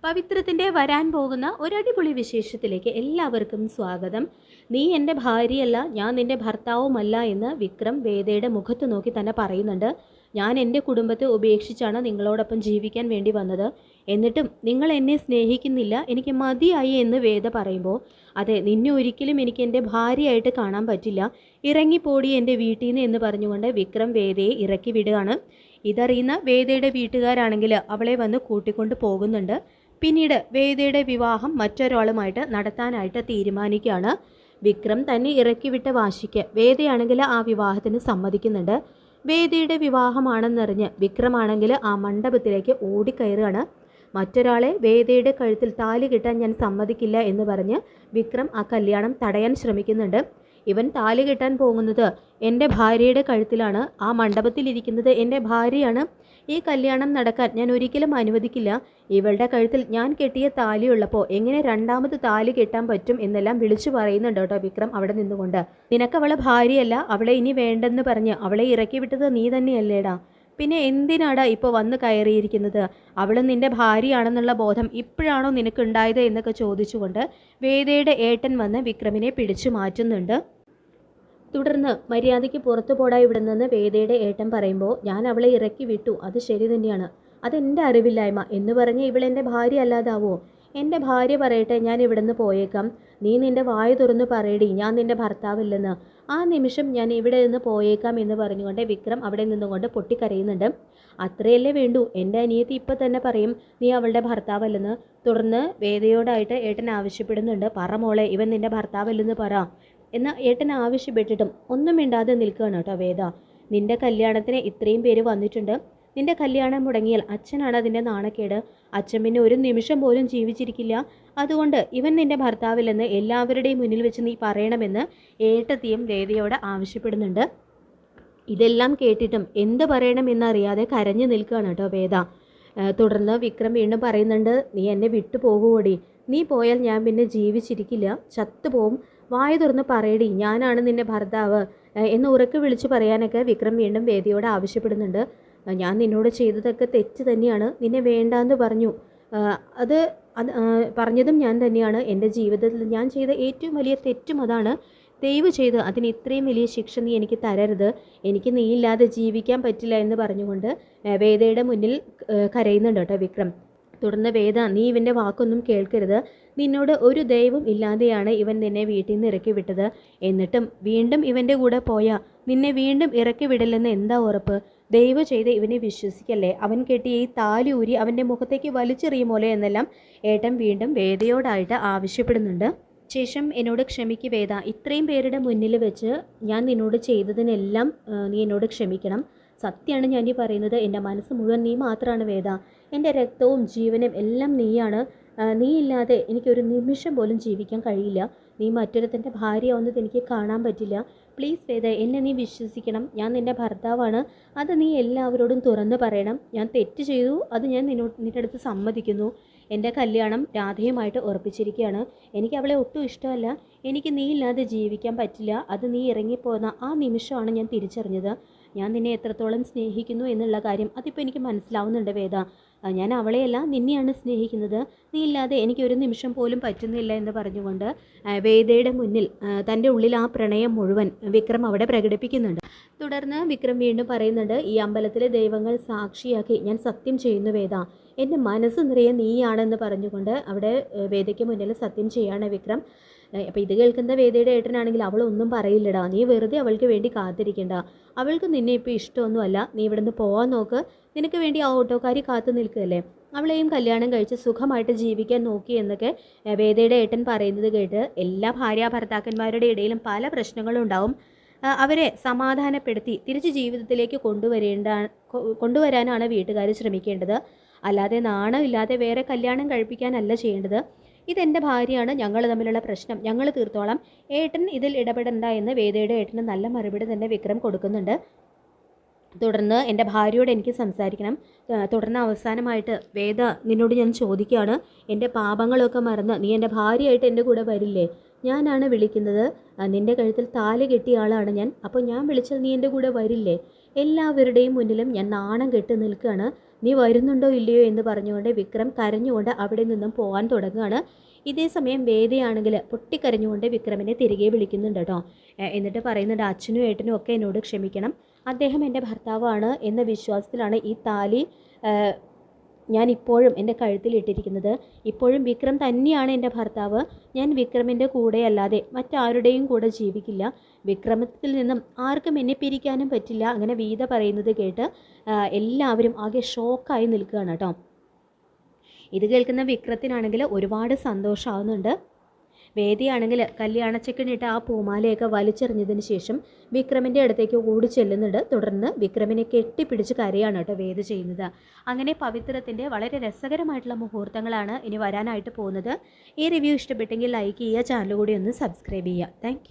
പവിത്രത്തിൻ്റെ വരാൻ പോകുന്ന ഒരടിപൊളി വിശേഷത്തിലേക്ക് എല്ലാവർക്കും സ്വാഗതം. നീ എൻ്റെ ഭാര്യയല്ല, ഞാൻ നിൻ്റെ ഭർത്താവുമല്ല എന്ന് വിക്രം വേദയുടെ മുഖത്ത് നോക്കി തന്നെ പറയുന്നുണ്ട്. ഞാൻ എൻ്റെ കുടുംബത്തെ ഉപേക്ഷിച്ചാണ് നിങ്ങളോടൊപ്പം ജീവിക്കാൻ വേണ്ടി വന്നത്. എന്നിട്ടും നിങ്ങൾ എന്നെ സ്നേഹിക്കുന്നില്ല, എനിക്ക് മതിയായി എന്ന് വേദ പറയുമ്പോൾ, അതെ, നിന്നെ ഒരിക്കലും എനിക്ക് എൻ്റെ ഭാര്യയായിട്ട് കാണാൻ പറ്റില്ല, ഇറങ്ങിപ്പോടി എൻ്റെ വീട്ടിൽ നിന്ന് എന്ന് പറഞ്ഞുകൊണ്ട് വിക്രം വേദയെ ഇറക്കി വിടുകയാണ്. ഇതറിയുന്ന വേദയുടെ വീട്ടുകാരാണെങ്കിൽ അവളെ വന്ന് കൂട്ടിക്കൊണ്ട് പോകുന്നുണ്ട്. പിന്നീട് വേദയുടെ വിവാഹം മറ്റൊരാളുമായിട്ട് നടത്താനായിട്ട് തീരുമാനിക്കുകയാണ്. വിക്രം തന്നെ ഇറക്കിവിട്ട വാശിക്ക് വേദയാണെങ്കിൽ ആ വിവാഹത്തിന് സമ്മതിക്കുന്നുണ്ട്. വേദയുടെ വിവാഹമാണെന്നറിഞ്ഞ് വിക്രമാണെങ്കിൽ ആ മണ്ഡപത്തിലേക്ക് ഓടിക്കയറുകയാണ്. മറ്റൊരാളെ വേദയുടെ കഴുത്തിൽ താലി കെട്ടാൻ ഞാൻ സമ്മതിക്കില്ല എന്ന് പറഞ്ഞ് വിക്രം ആ കല്യാണം തടയാൻ ശ്രമിക്കുന്നുണ്ട്. ഇവൻ താലി കെട്ടാൻ പോകുന്നത് എൻ്റെ ഭാര്യയുടെ കഴുത്തിലാണ്, ആ മണ്ഡപത്തിലിരിക്കുന്നത് എൻ്റെ ഭാര്യയാണ്. ഈ കല്യാണം നടക്കാൻ ഞാൻ ഒരിക്കലും അനുവദിക്കില്ല. ഇവളുടെ കഴുത്തിൽ ഞാൻ കെട്ടിയ താലിയുള്ളപ്പോൾ എങ്ങനെ രണ്ടാമത് താലി കെട്ടാൻ പറ്റും എന്നെല്ലാം വിളിച്ചു പറയുന്നുണ്ട് കേട്ടോ വിക്രം അവിടെ നിന്നുകൊണ്ട്. നിനക്ക് അവളെ ഭാര്യയല്ല, അവളെ ഇനി വേണ്ടെന്ന് പറഞ്ഞ് അവളെ ഇറക്കി വിട്ടത് നീ തന്നെയല്ലേടാ, പിന്നെ എന്തിനാടാ ഇപ്പോൾ വന്ന് കയറിയിരിക്കുന്നത്? അവൾ നിൻ്റെ ഭാര്യയാണെന്നുള്ള ബോധം ഇപ്പോഴാണോ നിനക്കുണ്ടായത് എന്നൊക്കെ ചോദിച്ചുകൊണ്ട് വേദയുടെ ഏട്ടൻ വന്ന് വിക്രമിനെ പിടിച്ചു മാറ്റുന്നുണ്ട്. തുടർന്ന് മര്യാദയ്ക്ക് പുറത്തു പോടാ ഇവിടെ നിന്ന് വേദയുടെ ഏട്ടൻ പറയുമ്പോൾ, ഞാൻ അവളെ ഇറക്കി വിട്ടു, അത് ശരി തന്നെയാണ്, അതെൻ്റെ അറിവില്ലായ്മ എന്ന് പറഞ്ഞ് ഇവളെൻ്റെ ഭാര്യ അല്ലാതാവോ? എൻ്റെ ഭാര്യ പറയട്ടെ, ഞാൻ ഇവിടെ നിന്ന് പോയേക്കാം, നീ നിൻ്റെ വായ തുറന്ന് പറയടി ഞാൻ നിൻ്റെ ഭർത്താവില്ലെന്ന്. ആ നിമിഷം ഞാൻ ഇവിടെ നിന്ന് പോയേക്കാം എന്ന് പറഞ്ഞുകൊണ്ട് വിക്രം അവിടെ നിന്നുകൊണ്ട് പൊട്ടിക്കരയുന്നുണ്ട്. അത്രയല്ലേ വേണ്ടൂ, എൻ്റെ അനിയത്തി ഇപ്പം തന്നെ പറയും നീ അവളുടെ ഭർത്താവല്ലെന്ന്. തുടർന്ന് വേദയോടായിട്ട് ഏട്ടൻ ആവശ്യപ്പെടുന്നുണ്ട്, പറ മോളെ ഇവൻ നിൻ്റെ ഭർത്താവല്ലെന്ന് പറ എന്ന് ഏട്ടൻ ആവശ്യപ്പെട്ടിട്ടും ഒന്നും മിണ്ടാതെ നിൽക്കുകയാണ് കേട്ടോ വേദ. നിൻ്റെ കല്യാണത്തിന് ഇത്രയും പേര് വന്നിട്ടുണ്ട്, നിൻ്റെ കല്യാണം മുടങ്ങിയാൽ അച്ഛനാണ് അതിൻ്റെ നാണക്കേട്, അച്ഛൻ പിന്നെ ഒരു നിമിഷം പോലും ജീവിച്ചിരിക്കില്ല, അതുകൊണ്ട് ഇവൻ നിൻ്റെ ഭർത്താവില്ലെന്ന് എല്ലാവരുടെയും മുന്നിൽ വെച്ച് നീ പറയണമെന്ന് ഏട്ടത്തിയും വേദയോട് ആവശ്യപ്പെടുന്നുണ്ട്. ഇതെല്ലാം കേട്ടിട്ടും എന്ത് പറയണമെന്നറിയാതെ കരഞ്ഞു നിൽക്കുകയാണ് കേട്ടോ വേദ. തുടർന്ന് വിക്രം വീണ്ടും പറയുന്നുണ്ട്, നീ എന്നെ വിട്ടു പോകുവോടി, നീ പോയാൽ ഞാൻ പിന്നെ ജീവിച്ചിരിക്കില്ല, ചത്തുപോകും, വായ തുറന്ന് പറയടി ഞാനാണ് നിൻ്റെ ഭർത്താവ് എന്ന് ഉറക്കെ വിളിച്ച് പറയാനൊക്കെ വിക്രം വീണ്ടും വേദിയോട് ആവശ്യപ്പെടുന്നുണ്ട്. ഞാൻ നിന്നോട് ചെയ്തതൊക്കെ തെറ്റ് തന്നെയാണ്, നിന്നെ വേണ്ടാന്ന് പറഞ്ഞു, അത് പറഞ്ഞതും ഞാൻ തന്നെയാണ്, എൻ്റെ ജീവിതത്തിൽ ഞാൻ ചെയ്ത ഏറ്റവും വലിയ തെറ്റും അതാണ്, ദയവ് ചെയ്ത് അതിന് ഇത്രയും വലിയ ശിക്ഷ നീ എനിക്ക് തരരുത്, എനിക്ക് നീ ഇല്ലാതെ ജീവിക്കാൻ പറ്റില്ല എന്ന് പറഞ്ഞുകൊണ്ട് വേദയുടെ മുന്നിൽ കരയുന്നുണ്ട് കേട്ടോ വിക്രം. തുടർന്ന് വേദ, നീ ഇവൻ്റെ വാക്കൊന്നും കേൾക്കരുത്, നിന്നോട് ഒരു ദൈവം ഇല്ലാതെയാണ് ഇവൻ നിന്നെ വീട്ടിൽ നിന്ന് ഇറക്കി വിട്ടത്, എന്നിട്ടും വീണ്ടും ഇവൻ്റെ കൂടെ പോയാൽ നിന്നെ വീണ്ടും ഇറക്കി വിടില്ലെന്ന് എന്താ ഉറപ്പ്? ദയവ് ചെയ്ത് ഇവനെ വിശ്വസിക്കല്ലേ, അവൻ കെട്ടിയ ഈ താലി ഊരി അവൻ്റെ മുഖത്തേക്ക് വലിച്ചെറിയുമോലെ എന്നെല്ലാം ഏട്ടൻ വീണ്ടും വേദയോടായിട്ട് ആവശ്യപ്പെടുന്നുണ്ട്. ശേഷം എന്നോട് ക്ഷമിക്ക് വേദ, ഇത്രയും പേരുടെ മുന്നിൽ വെച്ച് ഞാൻ നിന്നോട് ചെയ്തതിനെല്ലാം നീ എന്നോട് ക്ഷമിക്കണം, സത്യമാണ് ഞാൻ ഈ പറയുന്നത്, എൻ്റെ മനസ്സ് മുഴുവൻ നീ മാത്രമാണ് വേദ, എൻ്റെ രക്തവും ജീവനും എല്ലാം നീയാണ്, നീ ഇല്ലാതെ എനിക്കൊരു നിമിഷം പോലും ജീവിക്കാൻ കഴിയില്ല, നീ മറ്റൊരുത്തൻ്റെ ഭാര്യയാവുന്നത് എനിക്ക് കാണാൻ പറ്റില്ല, പ്ലീസ് വേദ എന്നെ നീ വിശ്വസിക്കണം, ഞാൻ നിൻ്റെ ഭർത്താവാണ്, അത് നീ എല്ലാവരോടും തുറന്ന് പറയണം, ഞാൻ തെറ്റ് ചെയ്തു, അത് ഞാൻ നിൻ്റെ അടുത്ത് സമ്മതിക്കുന്നു, എൻ്റെ കല്യാണം രാധയുമായിട്ട് ഉറപ്പിച്ചിരിക്കുകയാണ്, എനിക്ക് അവളെ ഒട്ടും ഇഷ്ടമല്ല, എനിക്ക് നീ ഇല്ലാതെ ജീവിക്കാൻ പറ്റില്ല, അത് നീ ഇറങ്ങിപ്പോകുന്ന ആ നിമിഷമാണ് ഞാൻ തിരിച്ചറിഞ്ഞത്, ഞാൻ നിന്നെ എത്രത്തോളം സ്നേഹിക്കുന്നു എന്നുള്ള കാര്യം അതിപ്പോൾ എനിക്ക് മനസ്സിലാവുന്നുണ്ട് വേദ, ഞാൻ അവളെയല്ല നിന്നെയാണ് സ്നേഹിക്കുന്നത്, നീ ഇല്ലാതെ എനിക്കൊരു നിമിഷം പോലും പറ്റുന്നില്ല എന്ന് പറഞ്ഞുകൊണ്ട് വേദയുടെ മുന്നിൽ തൻ്റെ ഉള്ളിൽ ആ പ്രണയം മുഴുവൻ വിക്രം അവിടെ പ്രകടിപ്പിക്കുന്നുണ്ട്. തുടർന്ന് വിക്രം വീണ്ടും പറയുന്നുണ്ട്, ഈ അമ്പലത്തിലെ ദൈവങ്ങൾ സാക്ഷിയാക്കി ഞാൻ സത്യം ചെയ്യുന്നു വേദ, എൻ്റെ മനസ്സ് നിറയെ നീയാണെന്ന് പറഞ്ഞുകൊണ്ട് അവിടെ വേദയ്ക്ക് മുന്നിൽ സത്യം ചെയ്യാണ് വിക്രം. അപ്പോൾ ഇത് കേൾക്കുന്ന വേദയുടെ ഏട്ടനാണെങ്കിൽ അവളൊന്നും പറയില്ലടാ, നീ വെറുതെ അവൾക്ക് വേണ്ടി കാത്തിരിക്കണ്ട, അവൾക്ക് നിന്നെ ഇപ്പോൾ ഇഷ്ടമൊന്നുമല്ല, നീ ഇവിടെ നിന്ന് പോകാൻ നോക്ക്, നിനക്ക് വേണ്ടി ആ ഓട്ടോക്കാരി കാത്തു നിൽക്കുകയല്ലേ, അവളെയും കല്യാണം കഴിച്ച് സുഖമായിട്ട് ജീവിക്കാൻ നോക്കി എന്നൊക്കെ വേദയുടെ ഏട്ടൻ പറയുന്നത് കേട്ട് എല്ലാ ഭാര്യ ഭർത്താക്കന്മാരുടെ ഇടയിലും പല പ്രശ്നങ്ങളും ഉണ്ടാവും, അവരെ സമാധാനപ്പെടുത്തി തിരിച്ച് ജീവിതത്തിലേക്ക് കൊണ്ടുവരാനാണ് വീട്ടുകാർ ശ്രമിക്കേണ്ടത്, അല്ലാതെ നാണമില്ലാതെ വേറെ കല്യാണം കഴിപ്പിക്കാനല്ല ചെയ്യേണ്ടത്, ഇതെൻ്റെ ഭാര്യയാണ്, ഞങ്ങൾ തമ്മിലുള്ള പ്രശ്നം ഞങ്ങൾ തീർത്തോളാം, ഏട്ടൻ ഇതിൽ ഇടപെടണ്ട എന്ന് വേദയുടെ ഏട്ടന് നല്ല മറുപടി തന്നെ വിക്രം കൊടുക്കുന്നുണ്ട്. തുടർന്ന് എൻ്റെ ഭാര്യയോട് എനിക്ക് സംസാരിക്കണം. തുടർന്ന് അവസാനമായിട്ട് വേദ നിന്നോട് ഞാൻ ചോദിക്കുകയാണ്, എൻ്റെ പാപങ്ങളൊക്കെ മറന്ന് നീ എൻ്റെ ഭാര്യയായിട്ട് എൻ്റെ കൂടെ വരില്ലേ? ഞാനാണ് വിളിക്കുന്നത്, നിൻ്റെ കഴുത്തിൽ താലി കെട്ടിയ ആളാണ് ഞാൻ, അപ്പോൾ ഞാൻ വിളിച്ചാൽ നീ എൻ്റെ കൂടെ വരില്ലേ? എല്ലാവരുടെയും മുന്നിലും ഞാൻ നാണം കെട്ട് നിൽക്കുകയാണ്, നീ വരുന്നുണ്ടോ ഇല്ലയോ എന്ന് പറഞ്ഞുകൊണ്ട് വിക്രം കരഞ്ഞുകൊണ്ട് അവിടെ നിന്നും പോകാൻ തുടങ്ങുകയാണ്. ഇതേ സമയം വേദയാണെങ്കിൽ പൊട്ടിക്കരഞ്ഞുകൊണ്ട് വിക്രമിനെ തിരികെ വിളിക്കുന്നുണ്ട് കേട്ടോ. എന്നിട്ട് പറയുന്നുണ്ട്, അച്ഛനും ഏട്ടനും ഒക്കെ എന്നോട് ക്ഷമിക്കണം, അദ്ദേഹം എൻ്റെ ഭർത്താവാണ് എന്ന വിശ്വാസത്തിലാണ് ഈ താലി ഞാൻ ഇപ്പോഴും എൻ്റെ കഴുത്തിലിട്ടിരിക്കുന്നത്. ഇപ്പോഴും വിക്രം തന്നെയാണ് എൻ്റെ ഭർത്താവ്. ഞാൻ വിക്രമിൻ്റെ കൂടെ അല്ലാതെ മറ്റാരുടെയും കൂടെ ജീവിക്കില്ല. വിക്രമത്തിൽ നിന്നും ആർക്കും എന്നെ പിരിക്കാനും പറ്റില്ല. അങ്ങനെ വീത പറയുന്നത് കേട്ട് എല്ലാവരും ആകെ ഷോക്കായി നിൽക്കുകയാണ് കേട്ടോ. ഇത് കേൾക്കുന്ന വിക്രത്തിനാണെങ്കിൽ ഒരുപാട് സന്തോഷമാവുന്നുണ്ട്. വേദിയാണെങ്കിൽ കല്യാണച്ചക്കനിട്ട് ആ പൂമാലയൊക്കെ വലിച്ചെറിഞ്ഞതിന് ശേഷം വിക്രമിൻ്റെ അടുത്തേക്ക് ഓടി ചെല്ലുന്നുണ്ട്. തുടർന്ന് വിക്രമിനെ കെട്ടിപ്പിടിച്ച് കരയാണ് കേട്ടോ വേദ ചെയ്യുന്നത്. അങ്ങനെ പവിത്രത്തിൻ്റെ വളരെ രസകരമായിട്ടുള്ള മുഹൂർത്തങ്ങളാണ് ഇനി വരാനായിട്ട് പോകുന്നത്. ഈ റിവ്യൂ ഇഷ്ടപ്പെട്ടെങ്കിൽ ലൈക്ക് ചെയ്യുക, ചാനൽ കൂടി ഒന്ന് സബ്സ്ക്രൈബ് ചെയ്യുക. താങ്ക്